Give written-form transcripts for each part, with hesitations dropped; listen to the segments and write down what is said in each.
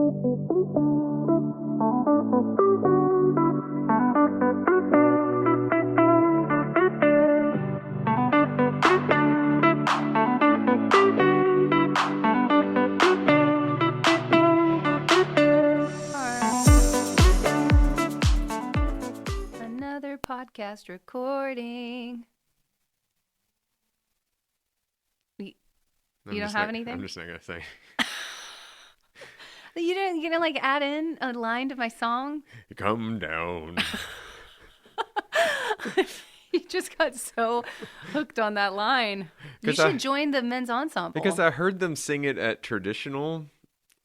Another podcast recording. You don't have anything? I'm just not going to say. You didn't like add in a line to my song? Come down. You just got so hooked on that line. You should join the men's ensemble. Because I heard them sing it at traditional,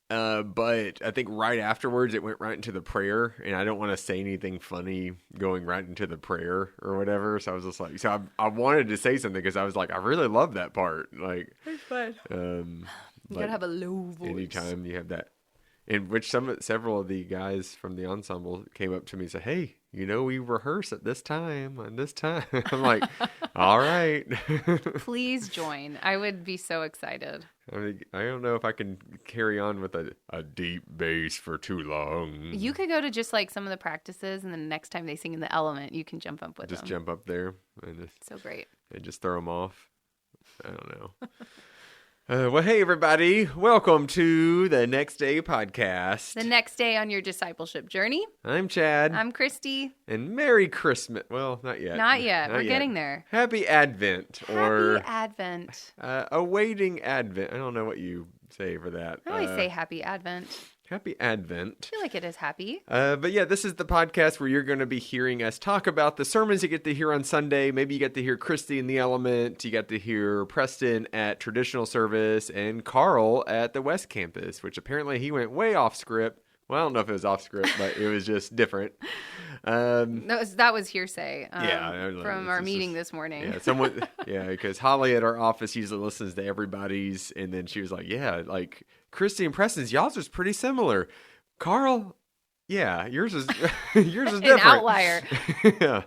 but I think right afterwards it went right into the prayer, and I don't want to say anything funny going right into the prayer or whatever. So I was just like, I wanted to say something because I was like, I really love that part. Like, it's fun. You gotta have a low voice. Anytime you have that. In which several of the guys from the ensemble came up to me and said, "Hey, we rehearse at this time and this time." I'm like, "All right." Please join. I would be so excited. I mean, I don't know if I can carry on with a deep bass for too long. You could go to just like some of the practices, and then the next time they sing in the Element, you can jump up with them. Just jump up there. And so great. And just throw them off. I don't know. Well, hey, everybody. Welcome to the Next Day podcast. The next day on your discipleship journey. I'm Chad. I'm Christy. And Merry Christmas. Well, not yet. Not yet. We're getting there. Happy Advent. Happy Advent. Awaiting Advent. I don't know what you say for that. I always say Happy Advent. Happy Advent. I feel like it is happy. But yeah, this is the podcast where you're going to be hearing us talk about the sermons you get to hear on Sunday. Maybe you get to hear Christy in the Element. You get to hear Preston at traditional service and Carl at the West Campus, which apparently he went way off script. Well, I don't know if it was off script, but it was just different. That was hearsay from our meeting this morning. Yeah, because Holly at our office usually listens to everybody's, and then she was like, yeah, like Christy and Preston's, y'all's is pretty similar. Carl, yeah, yours is different. An outlier. Yeah.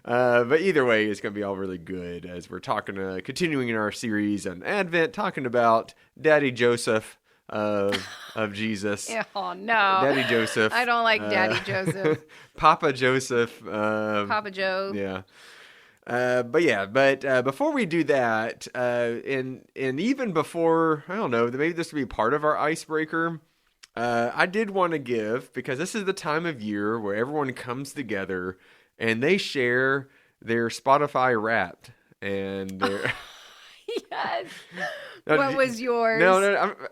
But either way, it's going to be all really good as we're continuing in our series on Advent, talking about Daddy Joseph of Jesus. Oh, no. Daddy Joseph. I don't like Daddy Joseph. Papa Joseph. Papa Joe. Yeah. But before we do that, and even before, I don't know, maybe this would be part of our icebreaker. I did want to give, because this is the time of year where everyone comes together and they share their Spotify Wrapped and their... Yes. What was yours? No.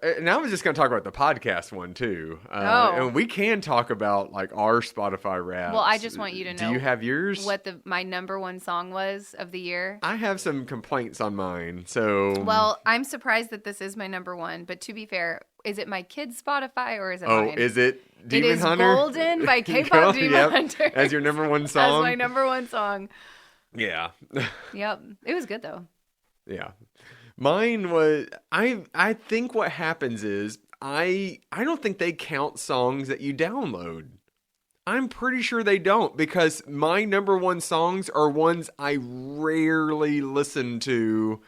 I was just going to talk about the podcast one too. And we can talk about like our Spotify Wraps. Well, I just want you to know. Do you have yours? What my number one song was of the year? I have some complaints on mine. So. Well, I'm surprised that this is my number one. But to be fair, is it my kid's Spotify or is it mine? Oh, is it Demon Hunter? It is Golden by K-pop Demon Hunter. As your number one song? As my number one song. Yeah. Yep. It was good though. Yeah. Mine was, I think what happens is, I don't think they count songs that you download. I'm pretty sure they don't, because my number one songs are ones I rarely listen to,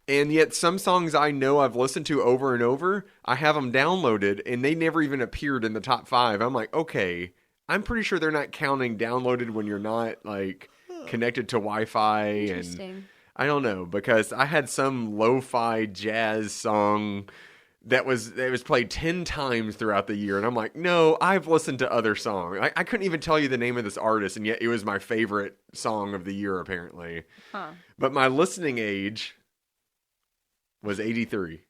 and yet some songs I know I've listened to over and over, I have them downloaded, and they never even appeared in the top 5. I'm like, okay, I'm pretty sure they're not counting downloaded when you're not, like, connected to Wi-Fi. Interesting. And I don't know, because I had some lo-fi jazz song that was played 10 times throughout the year, and I'm like, no, I've listened to other songs. I couldn't even tell you the name of this artist, and yet it was my favorite song of the year, apparently. Huh. But my listening age was 83.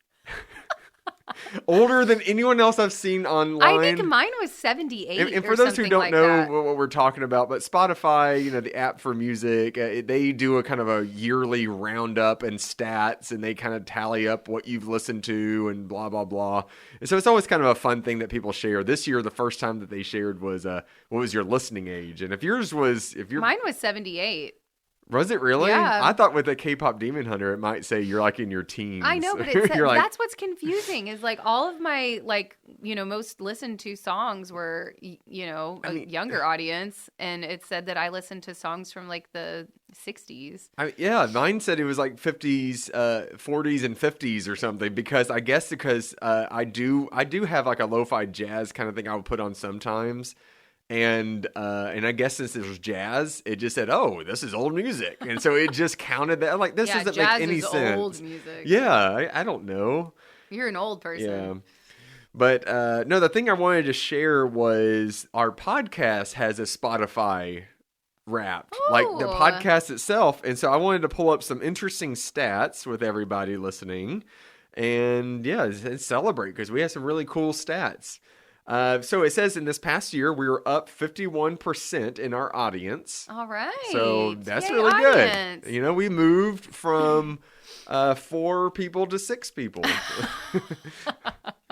Older than anyone else I've seen online. I think mine was 78. And for those who don't like know what we're talking about, but Spotify, the app for music, they do a kind of a yearly roundup and stats, and they kind of tally up what you've listened to and blah, blah, blah. And so it's always kind of a fun thing that people share. This year, the first time that they shared was, what was your listening age? And if yours was... Mine was 78. Was it really? Yeah. I thought with a K-pop Demon Hunter, it might say you're like in your teens. I know, but that's what's confusing is like all of my most listened to songs were, a younger audience. And it said that I listened to songs from like the 60s. Mine said it was like 50s, 40s and 50s or something because I I do have like a lo-fi jazz kind of thing I would put on sometimes. And I guess since it was jazz, it just said, "Oh, this is old music," and so it just counted that. Like this doesn't make any sense. Jazz is old music. Yeah, I don't know. You're an old person. Yeah, but no, the thing I wanted to share was our podcast has a Spotify Wrapped, like the podcast itself, and so I wanted to pull up some interesting stats with everybody listening, and celebrate because we have some really cool stats. So it says in this past year, we were up 51% in our audience. All right. So that's Yay, really audience. Good. We moved from 4 people to 6 people.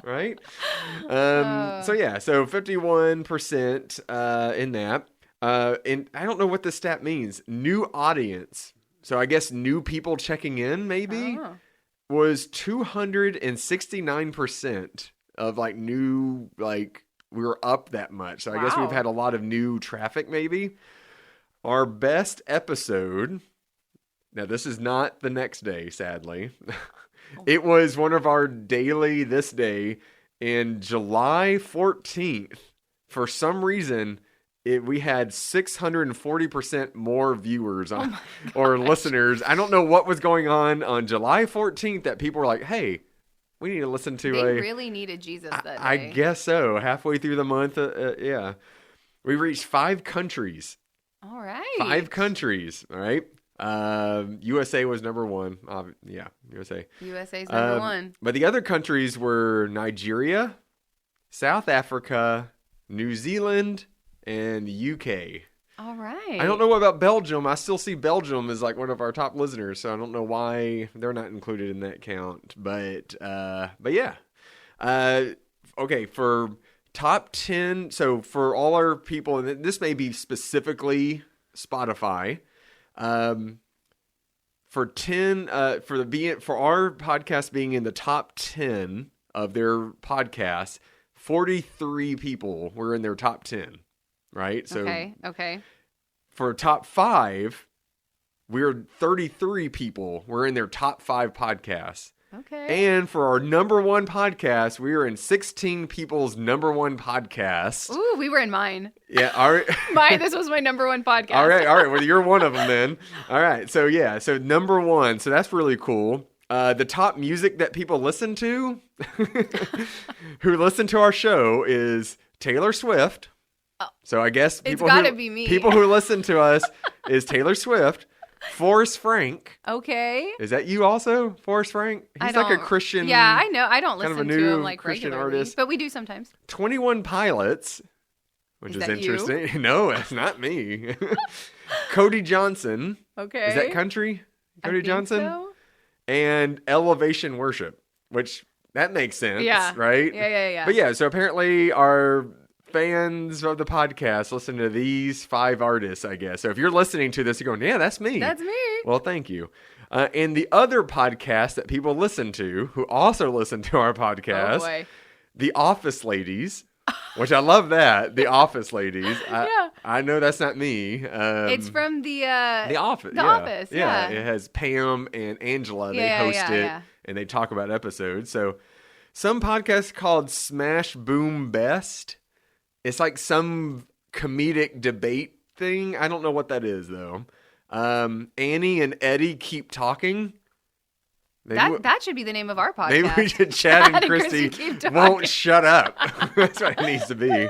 Right? So 51% in that. And I don't know what this stat means. New audience. So I guess new people checking in maybe was 269%. Of like new, like we were up that much. So I guess we've had a lot of new traffic maybe. Our best episode, now this is not the next day, sadly. It was one of our daily this day in July 14th. For some reason, we had 640% more viewers or listeners. I don't know what was going on July 14th that people were like, hey, we need to listen to They really needed Jesus that day. I guess so. Halfway through the month, we reached 5 countries. All right. 5 countries. All right. USA was number 1. USA. USA's number 1. But the other countries were Nigeria, South Africa, New Zealand, and UK. All right. I don't know about Belgium. I still see Belgium as like one of our top listeners, so I don't know why they're not included in that count. But yeah. Okay, for top 10, so for all our people, and this may be specifically Spotify, for our podcast being in the top 10 of their podcasts, 43 people were in their top 10. Right? So okay. For top 5, we're 33 people. We're in their top 5 podcasts. Okay. And for our number 1 podcast, we were in 16 people's number 1 podcast. Ooh, we were in mine. Yeah, all right. This was my number 1 podcast. All right. Well, you're one of them then. All right. So so number 1. So that's really cool. The top music that people listen to, who listen to our show, is Taylor Swift. So I guess people it's gotta be me. People who listen to us is Taylor Swift, Forrest Frank. Okay. Is that you also, Forrest Frank? He's like a Christian. Yeah, I know. I don't kind listen of a to new him like Christian regularly, artist. But we do sometimes. 21 Pilots, which is that interesting. You? No, it's not me. Cody Johnson. Okay. Is that country? Cody Johnson? So? And Elevation Worship, which that makes sense, right? Yeah. But yeah, so apparently our fans of the podcast listen to these 5 artists, I guess. So if you're listening to this, you're going, yeah, that's me. That's me. Well, thank you. And the other podcast that people listen to, who also listen to our podcast, The Office Ladies, which I love that. The Office Ladies. I know that's not me. It's from The Office. The Office, yeah. It has Pam and Angela. They host it, and they talk about episodes. So some podcast called Smash Boom Best. It's like some comedic debate thing. I don't know what that is, though. Annie and Eddie Keep Talking. That should be the name of our podcast. Maybe we should Chad and Christy won't shut up. That's what it needs to be.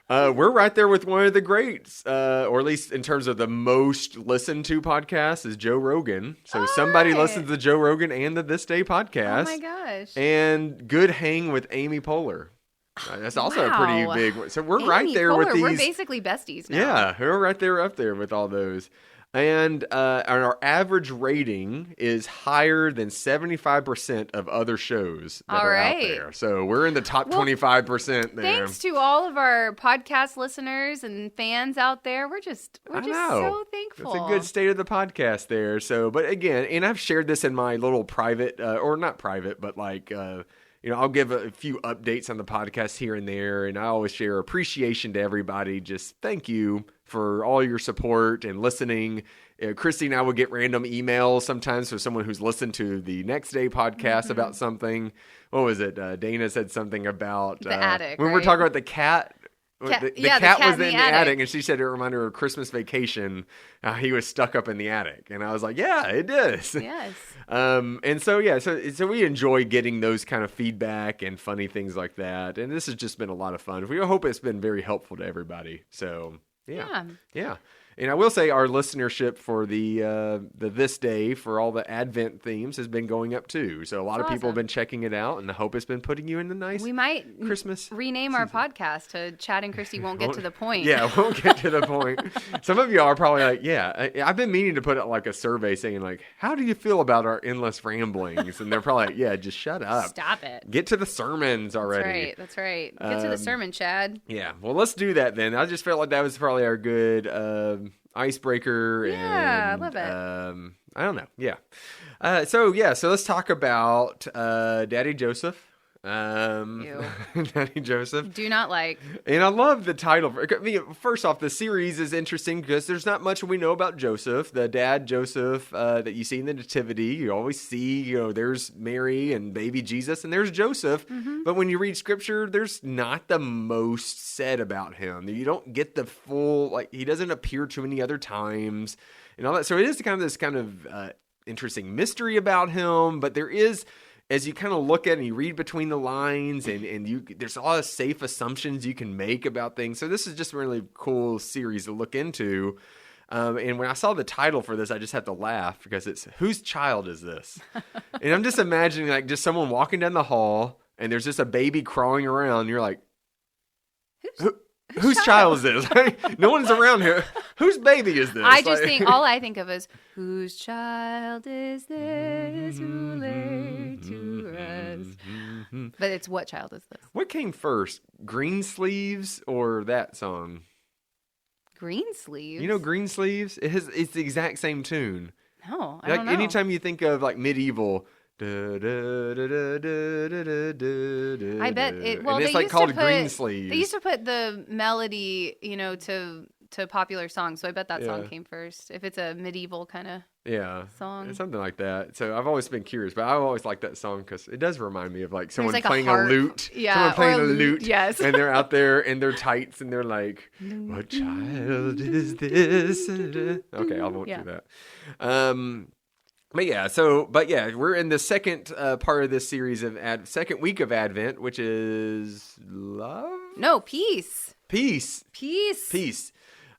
We're right there with one of the greats, or at least in terms of the most listened to podcasts, is Joe Rogan. So somebody listens to Joe Rogan and the This Day podcast. Oh my gosh. And Good Hang with Amy Poehler. That's also a pretty big one. So we're right there with these. We're basically besties now. Yeah, we're right there up there with all those. And our average rating is higher than 75% of other shows that are out there. So we're in the top 25% there. Thanks to all of our podcast listeners and fans out there. We're just so thankful. It's a good state of the podcast there. So, but again, and I've shared this in my little private, or not private, but like, I'll give a few updates on the podcast here and there, and I always share appreciation to everybody. Just thank you for all your support and listening. Christy and I will get random emails sometimes from someone who's listened to the Next Day podcast about something. What was it? Dana said something about the attic. When we're talking about the cat. The cat was in the attic, and she said it reminded her of Christmas Vacation. He was stuck up in the attic, and I was like, "Yeah, it does." Yes. And so we enjoy getting those kind of feedback and funny things like that, and this has just been a lot of fun. We hope it's been very helpful to everybody. So yeah. And I will say our listenership for the This Day for all the Advent themes has been going up too. So a lot of people have been checking it out, and I hope it's been putting you in the nice We might Christmas rename our podcast to Chad and Christy Won't Get to the Point. Yeah, won't get to the point. Some of you are probably like, yeah, I've been meaning to put out like a survey saying like, how do you feel about our endless ramblings? And they're probably like, yeah, just shut up. Stop it. Get to the sermons already. That's right. Get to the sermon, Chad. Yeah, well, let's do that then. I just felt like that was probably our good icebreaker. Yeah, and, I love it. I don't know. Yeah. So let's talk about Daddy Joseph. Daddy Joseph. Do not like. And I love the title. I mean, first off, the series is interesting because there's not much we know about Joseph, the dad Joseph that you see in the Nativity. You always see, there's Mary and baby Jesus, and there's Joseph. Mm-hmm. But when you read Scripture, there's not the most said about him. You don't get the full, like, he doesn't appear too many other times and all that. So it is this kind of interesting mystery about him, but there is, as you kind of look at it and you read between the lines and there's a lot of safe assumptions you can make about things. So this is just a really cool series to look into. And when I saw the title for this, I just had to laugh because it's, whose child is this? And I'm just imagining like just someone walking down the hall and there's just a baby crawling around. And you're like, whose child is this? No one's around here. Whose baby is this? All I think of is, whose child is this who lay to rest? But it's, what child is this? What came first, Green Sleeves or that song? Green Sleeves? You know Green Sleeves? It's the exact same tune. No, I don't know. Anytime you think of like medieval, I bet it. Well, and it's they like called used to Green Sleeves. They used to put the melody, to popular songs. So I bet that song came first. If it's a medieval kind of song, something like that. So I've always been curious, but I've always liked that song because it does remind me of like someone like playing a lute. Yeah, someone playing a lute. Yes, and they're out there in their tights and they're like, "What child is this?" Okay, I won't do that. But we're in the second part of this series of second week of Advent, which is love. No, peace. Peace.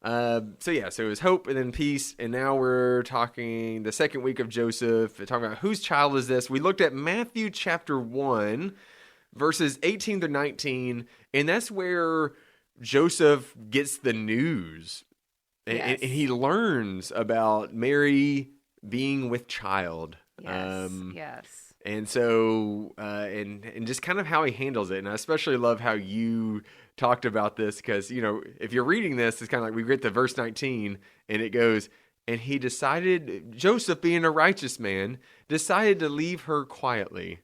So it was hope and then peace, and now we're talking the second week of Joseph. We're talking about whose child is this. We looked at Matthew chapter 1, verses 18 to 19, and that's where Joseph gets the news, and he learns about Mary being with child. Yes. And so, and just kind of how he handles it. And I especially love how you talked about this because, if you're reading this, it's kind of like we get to verse 19 and it goes, and he decided, Joseph being a righteous man, decided to leave her quietly.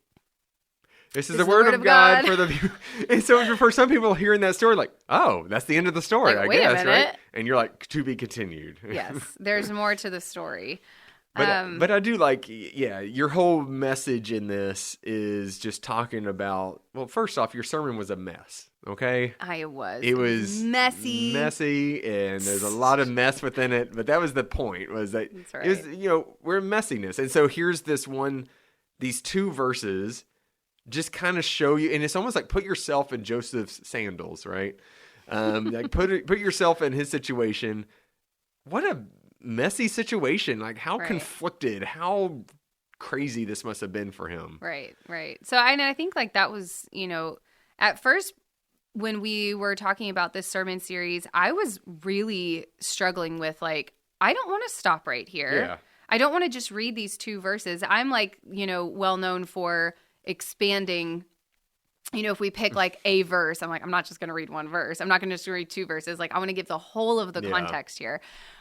This is the word of God for the. And so for some people hearing that story, like, oh, that's the end of the story, I guess, right? And you're like, to be continued. Yes, there's more to the story. But I do like, your whole message in this is just talking about, well, first off, your sermon was a mess, okay? It was. It was messy, and there's a lot of mess within it, but that was the point, was that That's right. it was, we're messiness. And so here's these two verses just kind of show you, and it's almost like put yourself in Joseph's sandals, right? Like put yourself in his situation. What a messy situation, like how conflicted, how crazy this must have been for him. Right. So I think like that was, at first when we were talking about this sermon series, I was really struggling with like, I don't want to stop right here. Yeah. I don't want to just read these 2 verses. I'm like, well known for expanding. If we pick like a verse, I'm like, I'm not just going to read 1 verse. I'm not going to just read 2 verses. Like, I want to give the whole of the context here.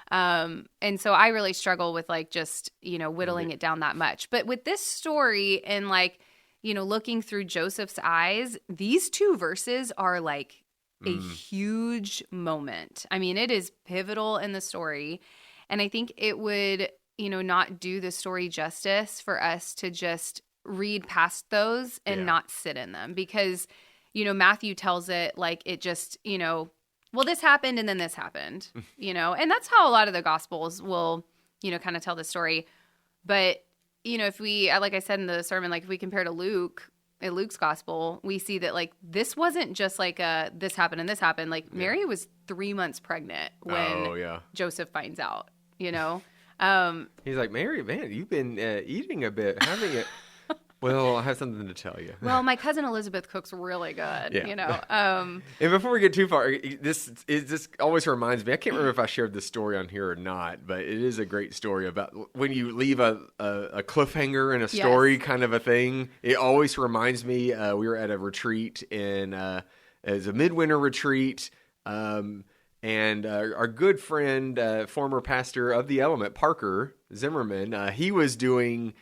And so I really struggle with like just, whittling it down that much. But with this story and like, looking through Joseph's eyes, these 2 verses are like a huge moment. I mean, it is pivotal in the story. And I think it would, not do the story justice for us to just read past those and not sit in them, because, Matthew tells it like it just, well, this happened and then this happened, and that's how a lot of the Gospels will, kind of tell the story. But, if we, like I said in the sermon, like if we compare to Luke's Gospel, we see that like this wasn't just like this happened and this happened. Like Mary was 3 months pregnant when Joseph finds out, He's like, Mary, man, you've been eating a bit, having it. Well, I have something to tell you. Well, my cousin Elizabeth cooks really good, And before we get too far, this always reminds me, I can't remember if I shared this story on here or not, but it is a great story about when you leave a cliffhanger in a story kind of a thing. It always reminds me, we were at a retreat as a midwinter retreat, and our good friend, former pastor of the Element, Parker Zimmerman, he was doing...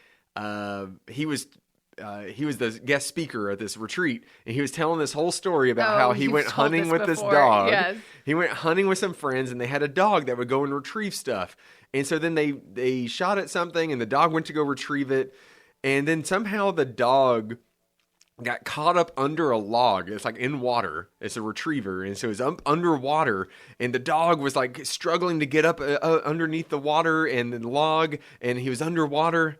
he was the guest speaker at this retreat, and he was telling this whole story about how he went hunting with this dog. Yes. He went hunting with some friends, and they had a dog that would go and retrieve stuff. And so then they shot at something, and the dog went to go retrieve it. And then somehow the dog got caught up under a log. It's like in water. It's a retriever. And so it's underwater, and the dog was like struggling to get up underneath the water and the log, and he was underwater.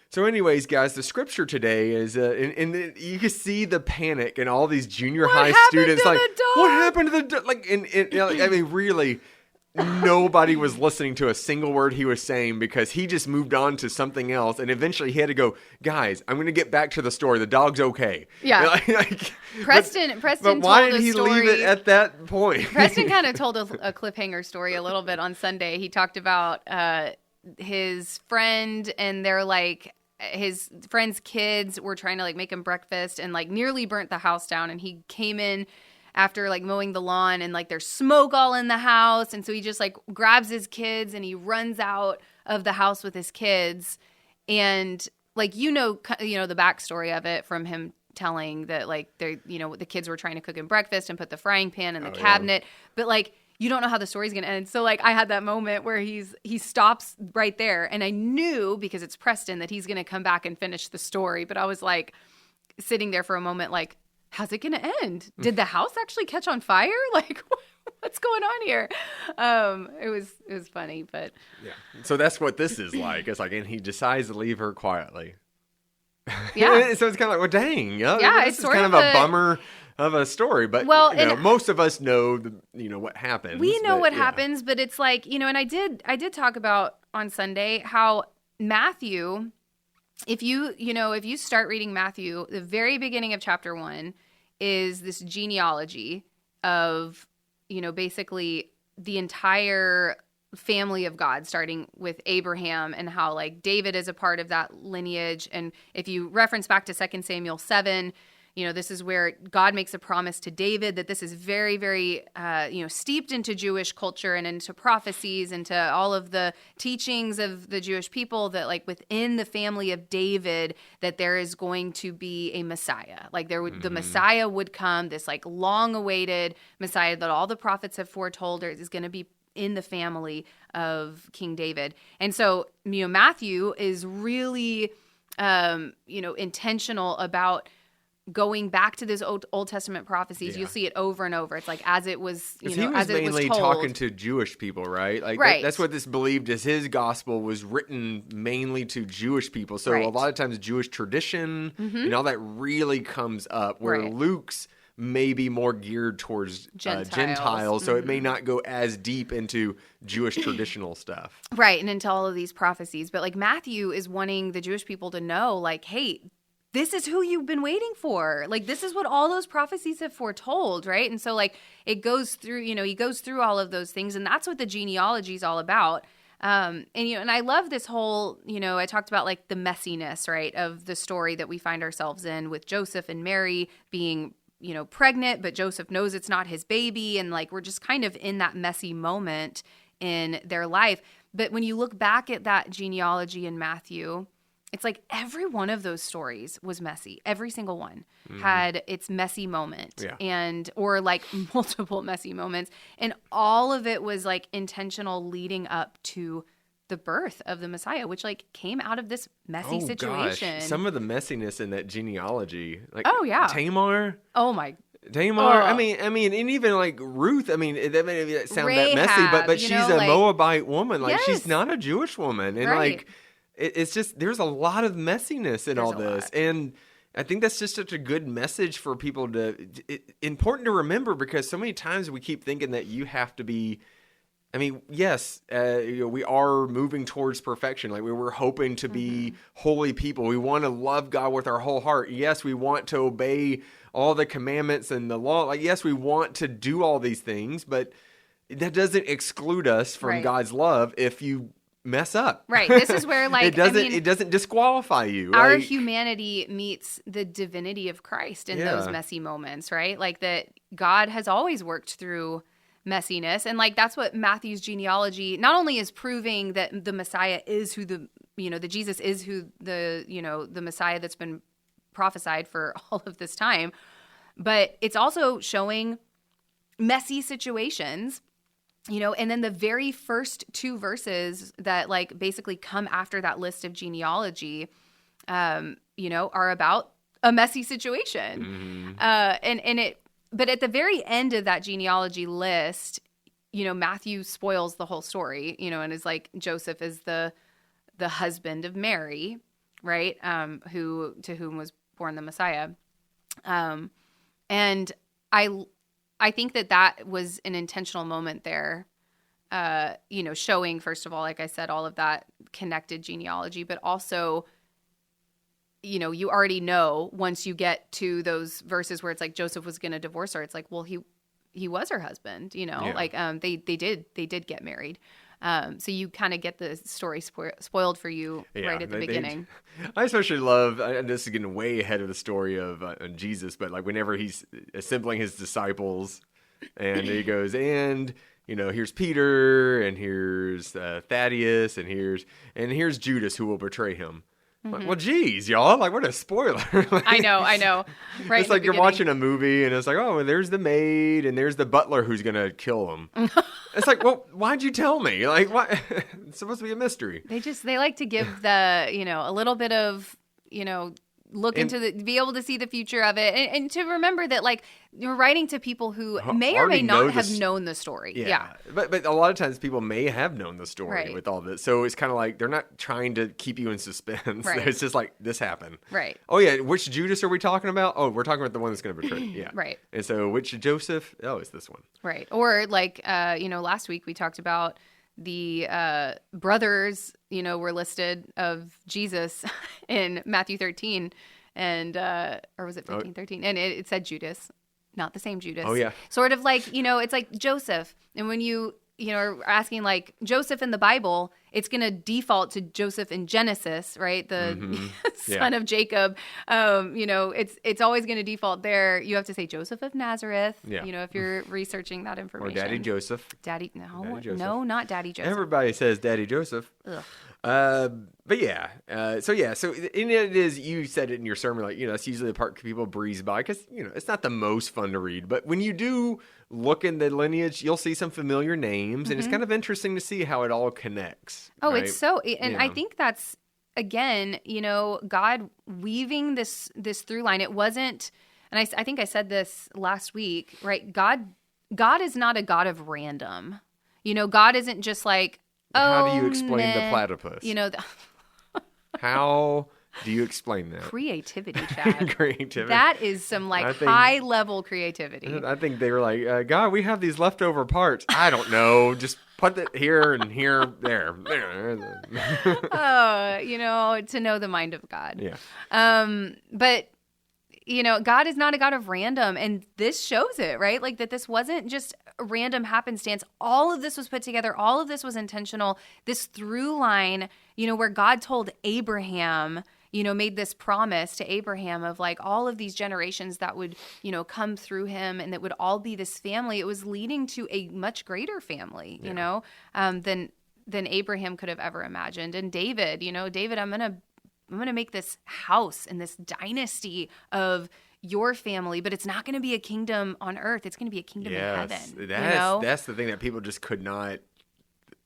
So anyways, guys, the scripture today is, and you can see the panic in all these junior high students. Like, what happened to the dog? Like, I mean, really, nobody was listening to a single word he was saying, because he just moved on to something else. And eventually he had to go, guys, I'm going to get back to the story. The dog's okay. Yeah. Preston but why told did he story. leave it at that point? Preston kind of told a cliffhanger story a little bit on Sunday. He talked about his friend, and they're like, his friend's kids were trying to like make him breakfast and like nearly burnt the house down. And he came in after like mowing the lawn, and like there's smoke all in the house. And so he just like grabs his kids and he runs out of the house with his kids. And like, the backstory of it from him telling that like they're, the kids were trying to cook him breakfast and put the frying pan in the cabinet. Yeah. But like, you don't know how the story's going to end. So like I had that moment where he stops right there, and I knew, because it's Preston, that he's going to come back and finish the story. But I was like sitting there for a moment like, how's it going to end? Did the house actually catch on fire? Like, what's going on here? It was funny, but yeah. So that's what this is like. It's like, and he decides to leave her quietly. Yeah. So it's kind of like, well, dang. Yeah, this is kind of a bummer of a story, but most of us know what happens. We know what happens, but it's like, and I did talk about on Sunday how Matthew, if you start reading Matthew, the very beginning of chapter 1 is this genealogy of, basically the entire family of God, starting with Abraham, and how like David is a part of that lineage. And if you reference back to 2 Samuel 7, this is where God makes a promise to David that this is very, very, steeped into Jewish culture and into prophecies, into all of the teachings of the Jewish people, that like within the family of David, that there is going to be a Messiah. Like the Messiah would come, this like long awaited Messiah that all the prophets have foretold is going to be in the family of King David. And so, Matthew is really, intentional about going back to these Old Testament prophecies. Yeah. You'll see it over and over. It's like as it was, he was mainly talking to Jewish people, right? Like right. That's what this believed is his gospel was written mainly to Jewish people. So a lot of times Jewish tradition and all that really comes up, where Luke's may be more geared towards Gentiles, so it may not go as deep into Jewish traditional stuff. Right, and into all of these prophecies. But like Matthew is wanting the Jewish people to know, like, hey, this is who you've been waiting for. Like, this is what all those prophecies have foretold, right? And so, like, it goes through, he goes through all of those things, and that's what the genealogy is all about. And and I love this whole, I talked about like the messiness, right, of the story that we find ourselves in with Joseph and Mary being, pregnant, but Joseph knows it's not his baby. And like, we're just kind of in that messy moment in their life. But when you look back at that genealogy in Matthew, it's like every one of those stories was messy. Every single one had its messy moment or like multiple messy moments. And all of it was like intentional leading up to the birth of the Messiah, which like came out of this messy situation. Gosh. Some of the messiness in that genealogy, like Tamar. Oh my. Tamar. I mean, and even like Ruth. I mean, that may sound that messy, but she's a Moabite woman. Like she's not a Jewish woman, and like it's just there's a lot of messiness in all this, and I think that's just such a good message for people important to remember, because so many times we keep thinking that you have to be. I mean, yes, we are moving towards perfection. Like we're hoping to be holy people. We want to love God with our whole heart. Yes, we want to obey all the commandments and the law. Like, yes, we want to do all these things, but that doesn't exclude us from God's love if you mess up. Right. This is where like it doesn't disqualify you. Our humanity meets the divinity of Christ in those messy moments, right? Like that God has always worked through messiness. And like that's what Matthew's genealogy not only is proving that the Messiah is who the Jesus is who the Messiah that's been prophesied for all of this time, but it's also showing messy situations, and then the very first two verses that like basically come after that list of genealogy, are about a messy situation. But at the very end of that genealogy list, Matthew spoils the whole story, and is like Joseph is the husband of Mary, right? To whom was born the Messiah. And I think that was an intentional moment there, showing, first of all, like I said, all of that connected genealogy, but also, you already know once you get to those verses where it's like Joseph was going to divorce her. It's like, well, he was her husband, like they did get married. So you kind of get the story spoiled for you right at the beginning. I especially love, and this is getting way ahead of the story of Jesus, but like whenever he's assembling his disciples and he goes, and here's Peter and here's Thaddeus and here's Judas who will betray him. Like, well, geez, y'all, like what a spoiler. Like, I know. Right. It's like you're watching a movie and it's like, oh, there's the maid and there's the butler who's going to kill him. It's like, well, why'd you tell me? Like, why? It's supposed to be a mystery. They like to give the, a little bit of, be able to see the future of it and to remember that like you're writing to people who may or may not have known the story. Yeah. But a lot of times people may have known the story with all this. So it's kind of like they're not trying to keep you in suspense. Right. It's just like this happened. Right. Oh yeah. Which Judas are we talking about? Oh, we're talking about the one that's going to betray. Yeah. Right. And so which Joseph? Oh, it's this one. Right. Or like, last week we talked about the brothers, were listed of Jesus in Matthew 13 and, or was it 13? And it said Judas, not the same Judas. Oh yeah. Sort of like, it's like Joseph. And when you are asking like Joseph in the Bible, it's going to default to Joseph in Genesis, right? The son of Jacob. It's always going to default there. You have to say Joseph of Nazareth, if you're researching that information. Or Daddy Joseph. Daddy Joseph. No, not Daddy Joseph. Everybody says Daddy Joseph. Ugh. But yeah, so and it is, you said it in your sermon, like, that's usually the part people breeze by because, it's not the most fun to read, but when you do look in the lineage, you'll see some familiar names and it's kind of interesting to see how it all connects. Oh, right? It's so, and I think that's, again, God weaving this through line. It wasn't, and I think I said this last week, right? God is not a God of random. God isn't just like, how do you explain the platypus? How do you explain that? Creativity, Chad. Creativity. That is some high-level creativity. I think they were like, God, we have these leftover parts. I don't know. Just put it here and here, there. To know the mind of God. Yeah. But God is not a God of random. And this shows it, right? Like that this wasn't just a random happenstance. All of this was put together. All of this was intentional. This through line, where God told Abraham, made this promise to Abraham of like all of these generations that would, come through him and that would all be this family. It was leading to a much greater family, than Abraham could have ever imagined. And David, David, I'm going to make this house and this dynasty of your family, but it's not going to be a kingdom on earth. It's going to be a kingdom in heaven. That's the thing that people just could not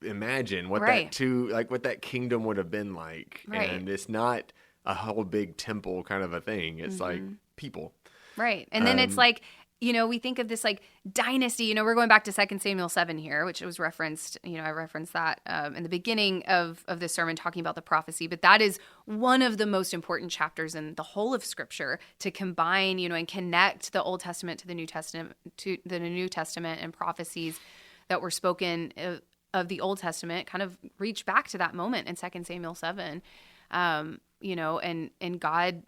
imagine what that kingdom would have been like. Right. And it's not a whole big temple kind of a thing. It's like people. Right. And then it's like, we think of this like dynasty, we're going back to 2 Samuel 7 here, which was referenced, I referenced that in the beginning of this sermon talking about the prophecy, but that is one of the most important chapters in the whole of Scripture to combine, and connect the Old Testament to the New Testament, and prophecies that were spoken of the Old Testament kind of reach back to that moment in 2 Samuel 7, and God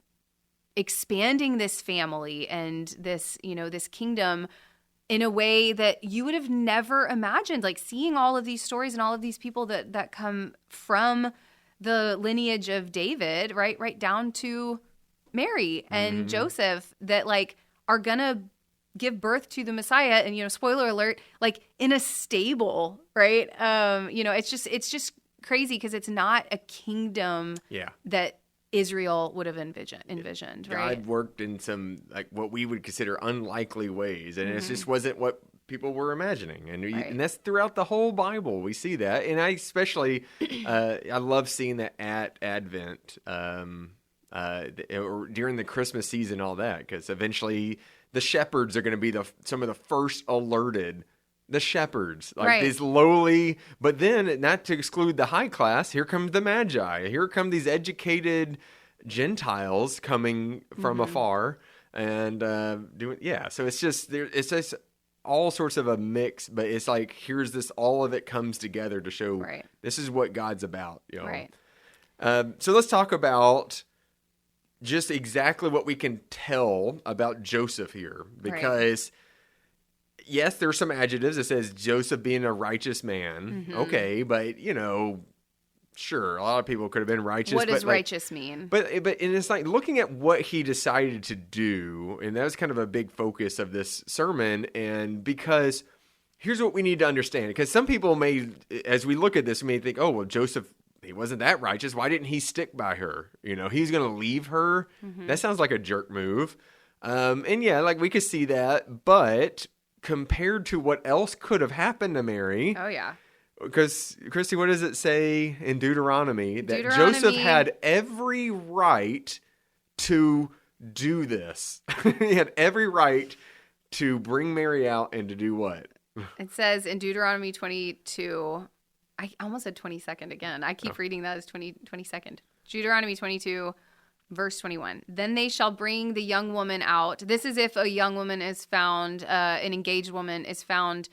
expanding this family and this, this kingdom in a way that you would have never imagined, like seeing all of these stories and all of these people that come from the lineage of David, right down to Mary and Joseph that like are gonna give birth to the Messiah. And, spoiler alert, like in a stable, right? It's just crazy because it's not a kingdom that Israel would have envisioned, right? God worked in some like what we would consider unlikely ways, and it just wasn't what people were imagining, and that's throughout the whole Bible. We see that, and I especially I love seeing that at Advent or during the Christmas season, all that, because eventually the shepherds are going to be some of the first alerted. The shepherds, like these lowly, but then not to exclude the high class, here comes the Magi. Here come these educated Gentiles coming from afar and doing, so it's just all sorts of a mix, but it's like, here's this, all of it comes together to show this is what God's about, Right. So let's talk about just exactly what we can tell about Joseph here, because yes, there's some adjectives. It says Joseph being a righteous man. Okay, but sure, a lot of people could have been righteous. What does righteous mean? But and it's like looking at what he decided to do, and that was kind of a big focus of this sermon. And because here's what we need to understand, because some people may, as we look at this, may think, oh, well, Joseph, he wasn't that righteous. Why didn't he stick by her? He's going to leave her. That sounds like a jerk move. And like we could see that, but compared to what else could have happened to Mary. Oh, yeah. Because, Christy, what does it say in Deuteronomy? That Joseph had every right to do this. He had every right to bring Mary out and to do what? It says in Deuteronomy 22, I almost said 22nd again. I keep reading that as 22nd. Deuteronomy 22, verse 21. Then they shall bring the young woman out. This is if a young woman is found, an engaged woman is found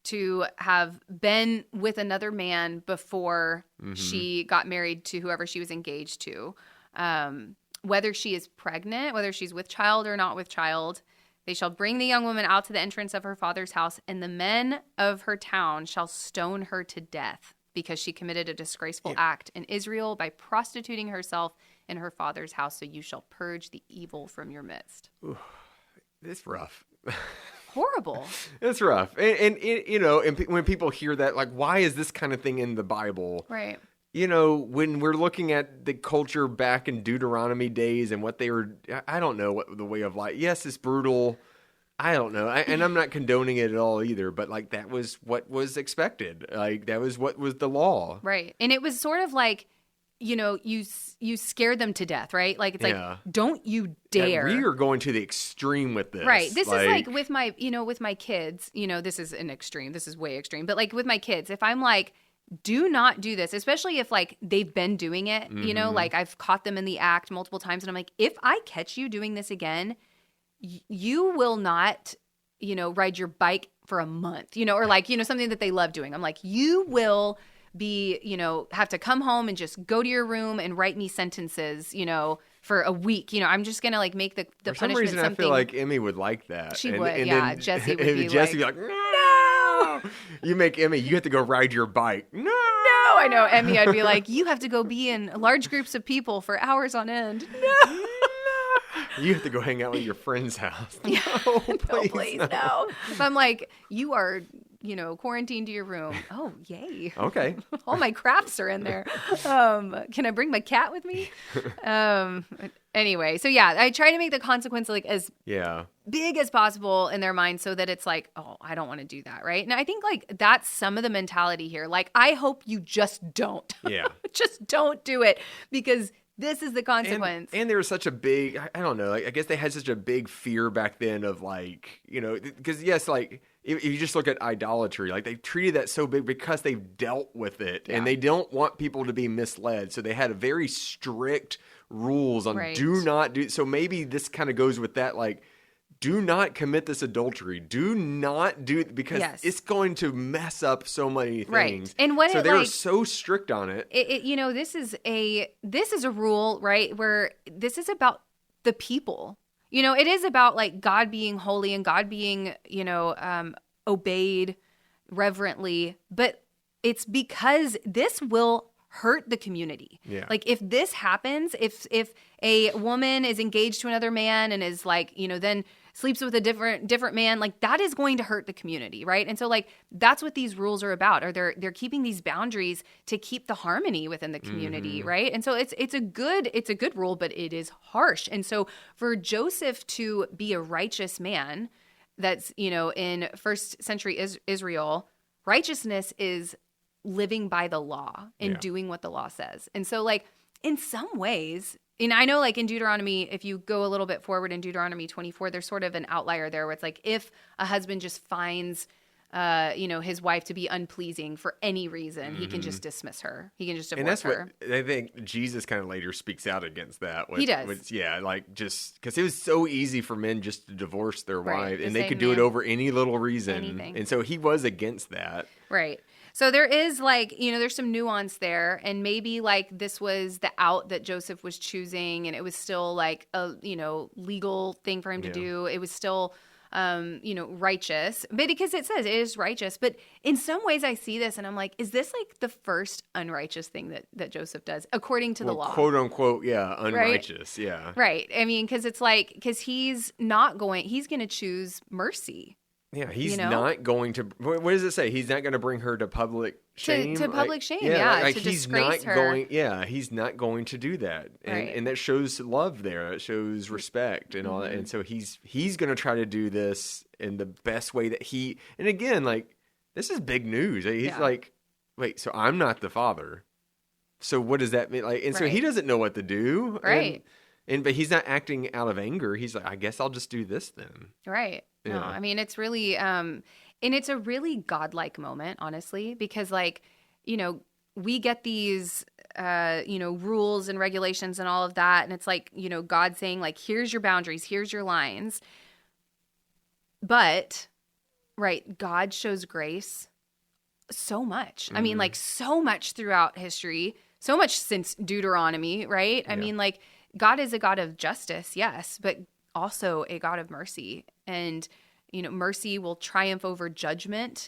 to have been with another man before she got married to whoever she was engaged to. Whether she is pregnant, whether she's with child or not with child, they shall bring the young woman out to the entrance of her father's house, and the men of her town shall stone her to death because she committed a disgraceful act in Israel by prostituting herself in her father's house, so you shall purge the evil from your midst. Ooh, it's rough. Horrible. It's rough. And when people hear that, like, why is this kind of thing in the Bible? Right. When we're looking at the culture back in Deuteronomy days and what they were, I don't know what the way of life. Yes, it's brutal. I don't know. And I'm not condoning it at all either, but like that was what was expected. Like that was what was the law. Right. And it was sort of like, you scared them to death, right? Like, it's like, don't you dare. We are going to the extreme with this. Right. This is like with my, with my kids, this is an extreme. This is way extreme. But like with my kids, if I'm like, do not do this, especially if like they've been doing it, like I've caught them in the act multiple times. And I'm like, if I catch you doing this again, you will not, ride your bike for a month, or like, something that they love doing. I'm like, you will be, have to come home and just go to your room and write me sentences, for a week. You know, I'm just gonna like make the For some punishment reason, something. I feel like Emmy would like that. She would, yeah. Then, Jesse would be Jesse like, be like, no! You make Emmy, you have to go ride your bike. No! No, I know. Emmy, I'd be like, you have to go be in large groups of people for hours on end. No. You have to go hang out with your friend's house. Yeah. No, No, please, no. So I'm like, you are, you know, quarantined to your room. Oh, yay. Okay. All my crafts are in there. Can I bring my cat with me? Anyway, so yeah, I try to make the consequence like as big as possible in their mind so that it's like, oh, I don't want to do that, right? And I think like that's some of the mentality here. Like, I hope you just don't. Yeah. Just don't do it because this is the consequence. And there was such a big, I don't know, like, I guess they had such a big fear back then of like, you know, because yes, like if you just look at idolatry, like they treated that so big because they've dealt with it and they don't want people to be misled. So they had a very strict rules on do not do. So maybe this kind of goes with that, like, do not commit this adultery. Do not do it because it's going to mess up so many things. Right. And when so they're so strict on it. You know, this is a rule, right? Where this is about the people. You know, it is about like God being holy and God being, you know, obeyed reverently, but it's because this will hurt the community. Yeah. Like if this happens, if a woman is engaged to another man and is like, you know, then sleeps with a different man, like that is going to hurt the community, right? And so like that's what these rules are about, or they're keeping these boundaries to keep the harmony within the community, right? And so it's a good rule, but it is harsh. And so for Joseph to be a righteous man, that's, you know, in first century Israel, righteousness is living by the law and doing what the law says. And so like in some ways, and I know like in Deuteronomy, if you go a little bit forward in Deuteronomy 24, there's sort of an outlier there where it's like if a husband just finds, you know, his wife to be unpleasing for any reason, he can just dismiss her. He can just divorce her. And that's what I think Jesus kind of later speaks out against that. He does. Like just because it was so easy for men just to divorce their wife and they could do it over any little reason. Anything. And so he was against that. Right. So there is like, you know, there's some nuance there, and maybe like this was the out that Joseph was choosing and it was still like a, you know, legal thing for him to do. It was still, you know, righteous, but because it says it is righteous. But in some ways I see this and I'm like, is this like the first unrighteous thing that Joseph does according to the law? Quote unquote. Yeah. Unrighteous. Right? Yeah. Right. I mean, cause it's like, cause he's going to choose mercy. Yeah, he's not going to. What does it say? He's not going to bring her to public shame. To public shame, like to he's disgrace not her. Going. Yeah, he's not going to do that, and that shows love there. It shows respect and all that. And so he's going to try to do this in the best way that he. And again, like this is big news. He's like, wait, so I'm not the father. So what does that mean? Like, and so he doesn't know what to do. Right. But he's not acting out of anger. He's like, I guess I'll just do this then. Right. Yeah. No, I mean, it's really, and it's a really godlike moment, honestly, because like, you know, we get these, you know, rules and regulations and all of that. And it's like, you know, God saying like, here's your boundaries, here's your lines. But, right, God shows grace so much. I mean, like so much throughout history, so much since Deuteronomy, right? I mean, like God is a God of justice, yes, but also a God of mercy. And, you know, mercy will triumph over judgment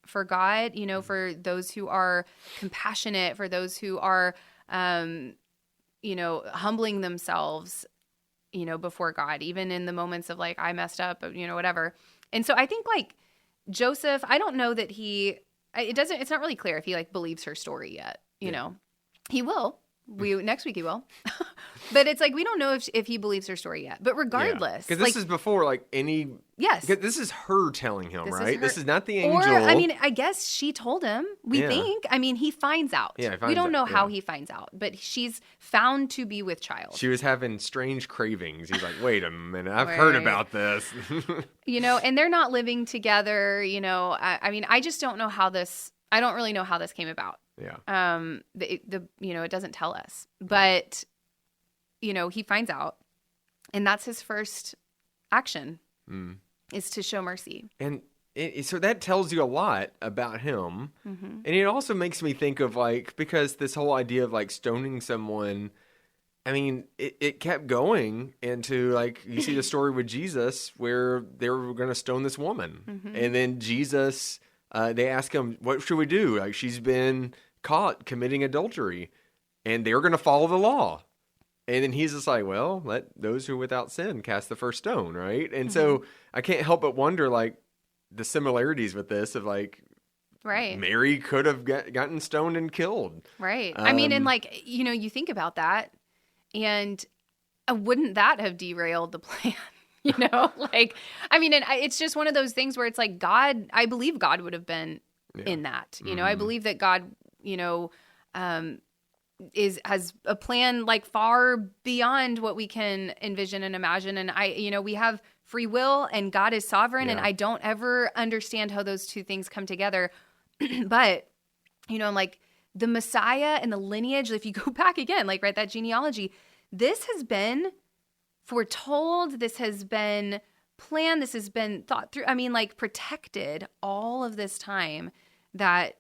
for God, you know, for those who are compassionate, for those who are, you know, humbling themselves, you know, before God, even in the moments of like, I messed up, you know, whatever. And so I think like Joseph, I don't know that it's not really clear if he like believes her story yet, you know. He will. Next week he will. But it's like we don't know if he believes her story yet. But regardless, because this is before like any. Yes, this is her telling him, right? This is not the angel. Or I mean, I guess she told him. We think. I mean, he finds out. Yeah, we don't know how he finds out, but she's found to be with child. She was having strange cravings. He's like, wait a minute, I've heard about this. You know, and they're not living together. You know, I mean, I just don't know how this. I don't really know how this came about. Yeah. You know, it doesn't tell us, but you know, he finds out, and that's his first action is to show mercy. And so that tells you a lot about him. And it also makes me think of like, because this whole idea of like stoning someone, I mean, it kept going into, like, you see the story with Jesus where they were going to stone this woman. And then Jesus, they ask him, what should we do? Like, she's been caught committing adultery and they're going to follow the law. And then he's just like, well, let those who are without sin cast the first stone, right? And so I can't help but wonder, like, the similarities with this of, like, right, Mary could have gotten stoned and killed. Right. I mean, and, like, you know, you think about that, and wouldn't that have derailed the plan? You know, like, I mean, and it's just one of those things where it's like God, I believe God would have been in that. You know, I believe that God, you know, has a plan like far beyond what we can envision and imagine. And you know, we have free will and God is sovereign, and I don't ever understand how those two things come together. But, you know, like the Messiah and the lineage, if you go back again, like, right, that genealogy, this has been foretold, this has been planned, this has been thought through. I mean, like, protected all of this time that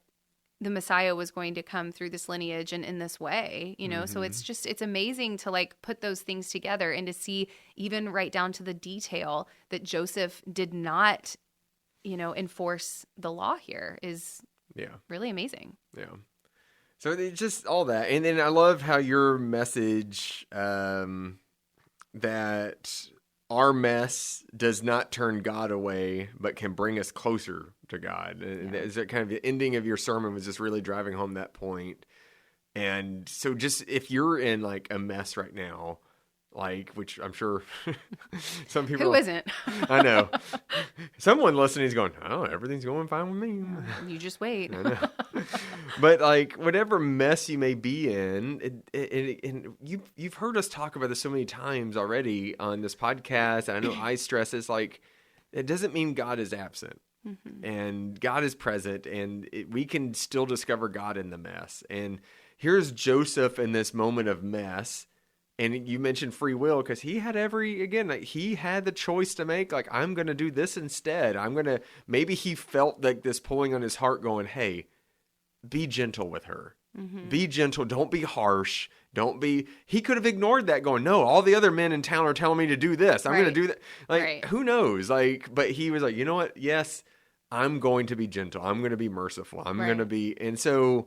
the Messiah was going to come through this lineage and in this way, you know? So it's amazing to, like, put those things together and to see even right down to the detail that Joseph did not, you know, enforce the law here is really amazing. Yeah. So it's just all that. And then I love how your message, that our mess does not turn God away, but can bring us closer to God. And is that kind of the ending of your sermon was just really driving home that point. And so just if you're in, like, a mess right now, like, which I'm sure some people... Who isn't? I know. Someone listening is going, oh, everything's going fine with me. You just wait. I know. But, like, whatever mess you may be in, and you've heard us talk about this so many times already on this podcast, and I know I stress this, like, it doesn't mean God is absent. And God is present, and we can still discover God in the mess. And here's Joseph in this moment of mess. And you mentioned free will, because he had he had the choice to make, like, I'm going to do this instead. Maybe he felt like this pulling on his heart going, hey, be gentle with her. Be gentle. Don't be harsh. He could have ignored that going, no, all the other men in town are telling me to do this. I'm going to do that. Like, who knows? Like, but he was like, you know what? Yes, I'm going to be gentle. I'm going to be merciful. I'm going to be, and so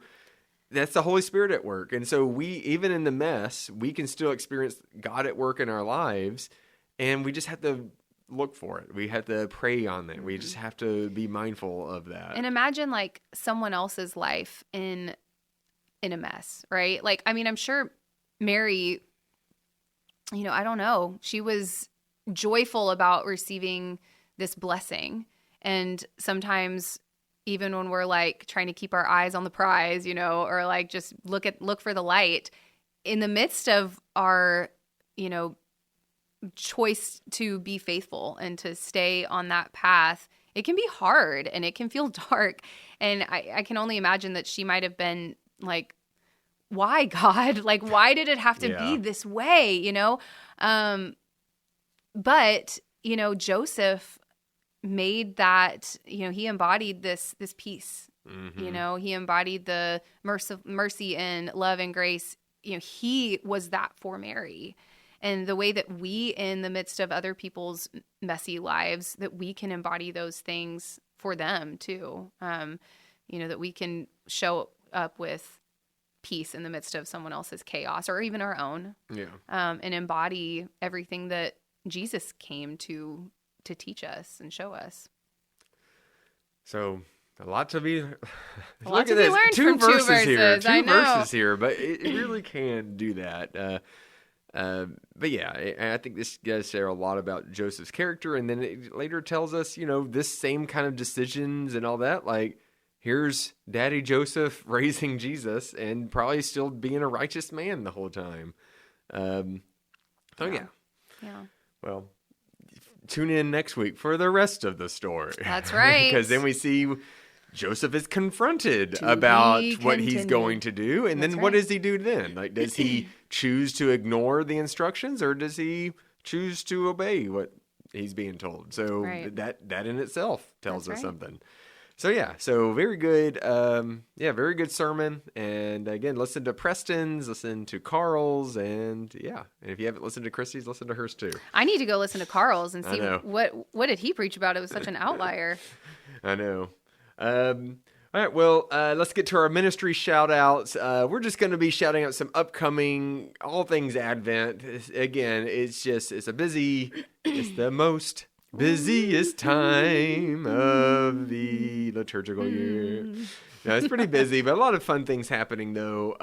that's the Holy Spirit at work. And so we, even in the mess, we can still experience God at work in our lives, and we just have to look for it. We have to pray on that. We just have to be mindful of that. And imagine, like, someone else's life in a mess, right? Like, I mean, I'm sure Mary, you know, I don't know, she was joyful about receiving this blessing. And sometimes, even when we're, like, trying to keep our eyes on the prize, you know, or, like, just look for the light in the midst of our, you know, choice to be faithful and to stay on that path, it can be hard and it can feel dark. And I can only imagine that she might have been like, why, God? Like, why did it have to be this way, you know? But, you know, Joseph made that, you know, he embodied this peace. You know, he embodied the mercy and love and grace. You know, he was that for Mary. And the way that we, in the midst of other people's messy lives, that we can embody those things for them too. You know, that we can show up with peace in the midst of someone else's chaos or even our own. And embody everything that Jesus came to teach us and show us. So a lot to be learned from two verses here. I know. Verses here, but it really can do that. But yeah, I think this does share a lot about Joseph's character, and then it later tells us, you know, this same kind of decisions and all that. Like, here's Daddy Joseph raising Jesus and probably still being a righteous man the whole time. Yeah. Well, tune in next week for the rest of the story. That's right. Because then we see Joseph is confronted about what he's going to do. And then what does he do then? Like, does he choose to ignore the instructions, or does he choose to obey what he's being told? So that in itself tells us something. So very good, very good sermon. And again, listen to Preston's, listen to Carl's, and if you haven't listened to Christy's, listen to hers too. I need to go listen to Carl's and see what did he preach about. It was such an outlier. I know. All right, well, let's get to our ministry shout-outs. We're just going to be shouting out some upcoming, all things Advent. It's the most busiest time of the liturgical year. No, it's pretty busy, but a lot of fun things happening, though.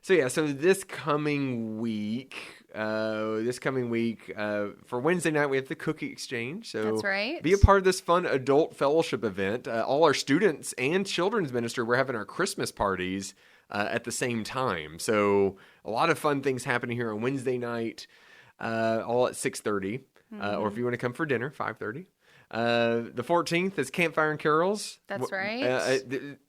So this coming week, for Wednesday night, we have the cookie exchange. So that's right. Be a part of this fun adult fellowship event. All our students and children's ministry, we're having our Christmas parties at the same time. So a lot of fun things happening here on Wednesday night, all at 6:30. Or if you want to come for dinner, 5:30. The 14th is Campfire and Carols. That's right.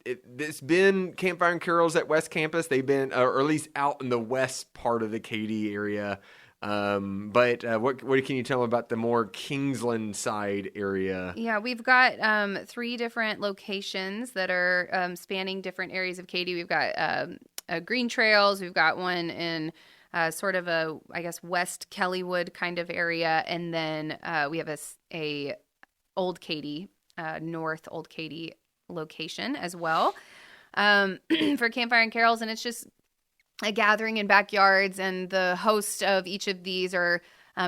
It's been Campfire and Carols at West Campus. They've been, or at least out in the west part of the Katy area. But what can you tell me about the more Kingsland side area? Yeah, we've got 3 different locations that are spanning different areas of Katy. We've got Green Trails. We've got one in sort of West Kellywood kind of area, and then we have a Old Katy, North Old Katy location as well for Campfire and Carols, and it's just a gathering in backyards, and the host of each of these are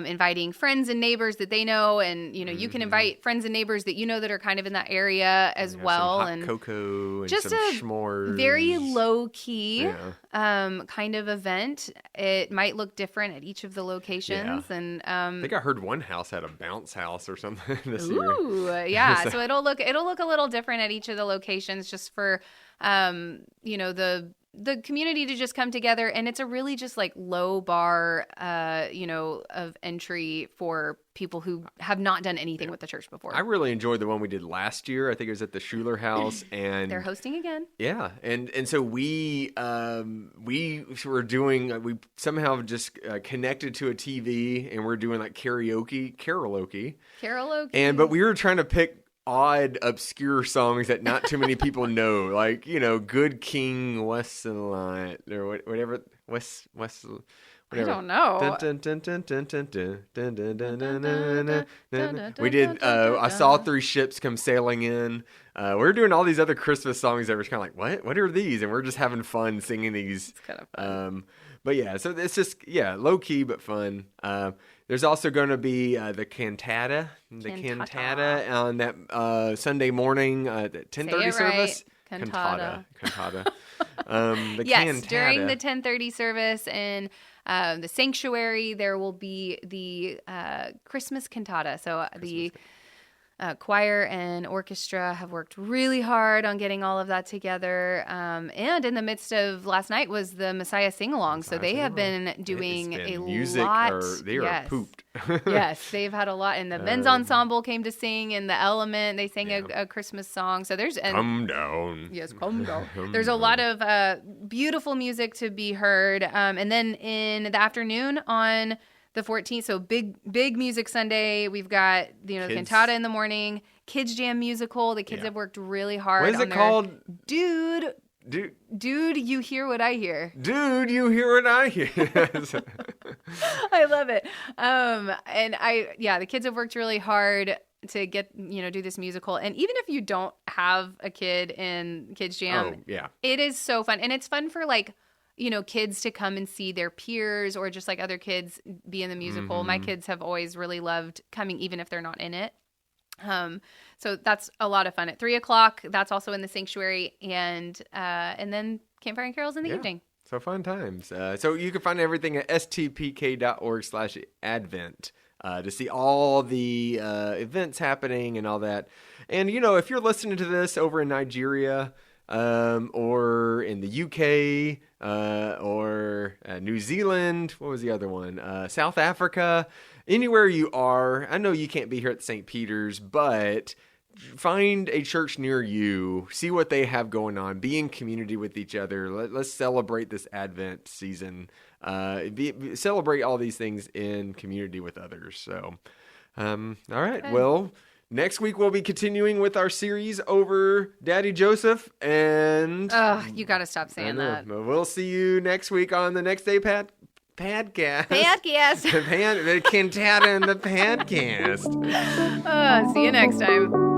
inviting friends and neighbors that they know, and you can invite friends and neighbors that you know that are kind of in that area as well. Some hot cocoa and just some a s'mores. Very low key kind of event. It might look different at each of the locations, and I think I heard one house had a bounce house or something this year. Ooh, yeah. So it'll look a little different at each of the locations, just for the community to just come together, and it's a really just like low bar, of entry for people who have not done anything with the church before. I really enjoyed the one we did last year. I think it was at the Schuler House, and they're hosting again. Yeah, and so we were doing, we somehow just connected to a TV, and we're doing like karaoke, but we were trying to pick odd, obscure songs that not too many people know, like Good King Wesselite or whatever. Whatever. I don't know. We did. I saw 3 ships come sailing in. We're doing all these other Christmas songs that were kind of like, what are these? And we're just having fun singing these. It's kind of fun. But yeah, so it's just low key but fun. There's also going to be the cantata on that Sunday morning, the 10:30 service. Cantata. The yes, cantata. During the 10:30 service in the sanctuary, there will be the Christmas cantata. So the choir and orchestra have worked really hard on getting all of that together. And in the midst of last night was the Messiah sing-along. So they have been doing a music lot. They are pooped. Yes, they've had a lot. And the men's ensemble came to sing, and the Element, they sang a Christmas song. So there's... Come down. Yes, come down. There's a lot of beautiful music to be heard. And then in the afternoon on the 14th, so big music Sunday. We've got the cantata in the morning, Kids Jam musical. The kids have worked really hard. What is it called? Dude, you hear what I hear. Dude, you hear what I hear. I love it. And the kids have worked really hard to get do this musical. And even if you don't have a kid in Kids Jam, it is so fun, and it's fun for kids to come and see their peers or just like other kids be in the musical. Mm-hmm. My kids have always really loved coming, even if they're not in it. So that's a lot of fun. At 3:00, that's also in the sanctuary, and then Campfire and Carols in the evening. So fun times. So you can find everything at stpk.org/advent to see all the events happening and all that. And if you're listening to this over in Nigeria, or in the UK, or New Zealand. What was the other one? South Africa. Anywhere you are. I know you can't be here at St. Peter's, but find a church near you. See what they have going on. Be in community with each other. Let's celebrate this Advent season. Celebrate all these things in community with others. So, all right. Well, Next week, we'll be continuing with our series over Daddy Joseph. And you got to stop saying that. We'll see you next week on the Next Day Padcast. Podcast. The Cantata and the Padcast. See you next time.